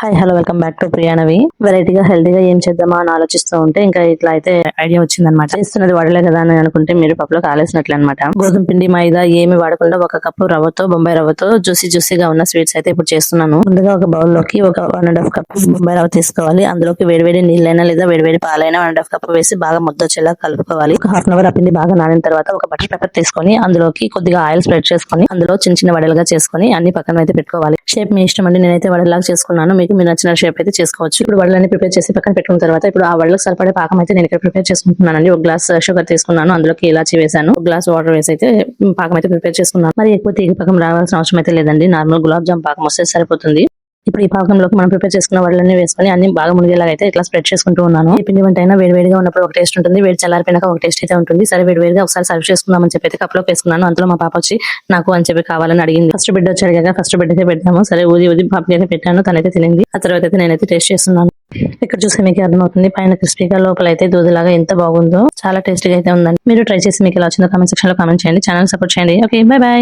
Hi hello welcome back to Priyanavi. వెరైటీగా హెల్తీగా ఏం చేద్దామా అని ఆలోచిస్తూ ఉంటే ఇంకా ఇట్లా అయితే ఐడియా వచ్చిందనమాట. చేస్తున్నది వడలే కదా అని అనుకుంటే మీరు పప్పులో కాలేసినట్లు అనమాట. గోధుమ పిండి మైదా ఏమి వాడకుండా 1 కప్పు రవ్వతో బొంబాయి రవ్వతో జ్యూసీగా ఉన్న స్వీట్స్ అయితే ఇప్పుడు చేస్తున్నాను. ముందుగా ఒక బౌల్ లోకి ఒక 1.5 కప్పు బొంబాయి రవ్వ తీసుకోవాలి. అందులోకి వేడివేడి నీళ్ళైనా లేదా వేడివేడి పాలైనా 1.5 కప్పు వేసి బాగా ముద్దొచ్చేలా కలుపుకోవాలి. ఒక హాఫ్ అన్ అవర్ ఆ పిండి బాగా నానిన తర్వాత ఒక బటర్ పేపర్ తీసుకొని అందులోకి కొద్దిగా ఆయిల్ స్ప్రెడ్ చేసుకొని అందులో చిన్న వడలుగా చేసుకొని అన్ని పక్కన అయితే పెట్టుకోవాలి. షేప్ మీ ఇష్టం అండి. నేనైతే వడలాగా చేసుకున్నాను. మీకు నచ్చిన షేప్ అయితే చేసుకోవచ్చు. ఇప్పుడు వడలన్నీ ప్రిపేర్ చేసి పక్కన పెట్టుకున్న తర్వాత ఇప్పుడు ఆ వడలకు సరిపడే పాకం అయితే నేను ఇక్కడ ప్రిపేర్ చేసుకుంటున్నానండి. 1 గ్లాస్ షుగర్ తీసుకున్నాను. అందులోకి ఇలాచి వేసాను. 1 గ్లాస్ వాటర్ వేసి అయితే పాకం అయితే ప్రిపేర్ చేసుకున్నాను. మరి ఎక్కువ తీగ పాకం రావాల్సిన అవసరం అయితే లేదండి. నార్మల్ గులాబ్ జామ్ పాకం వస్తే సరిపోతుంది. ఇప్పుడు ఈ పాకంలోకి మనం ప్రిపేర్ చేసుకున్న వడలన్నీ వేసుకొని అన్ని బాగా మునిగేలాగా అయితే ఇట్లా స్ప్రెడ్ చేసుకుంటూ ఉన్నాను. ఈ పిండి వంట అయినా వేడివేడిగా ఉన్నప్పుడు ఒక టేస్ట్ ఉంటుంది, వేడి చల్లారిపోయినాక ఒక టేస్ట్ అయితే ఉంటుంది. సరే వేడివేడిగా ఒకసారి సర్వ్ చేసుకుందామని చెప్పి అయితే కప్లోకి వేసుకున్నాను. అందులో మా పాప వచ్చి నాకు అని చెప్పి కావాలని అడిగింది. ఫస్ట్ బిడ్డ వచ్చి అడిగాక ఫస్ట్ బిడ్డ అయితే పెడతాము. సరే ఊది పాపకి అయితే పెట్టాను. తనైతే తినింది. ఆ తర్వాత అయితే నేనైతే టేస్ట్ చేస్తున్నాను. ఇక్కడ చూస్తే మీకు అర్థమవుతుంది. పైన క్రిస్పీగా లోపల అయితే దూదిలాగా ఎంత బాగుందో. చాలా టేస్టీగా అయితే ఉందండి. మీరు ట్రై చేసి మీకు ఎలా వచ్చిందో కామెంట్ సెక్షన్ లో కామెంట్ చేయండి. ఛానల్ సపోర్ట్ చేయండి. Okay, by by.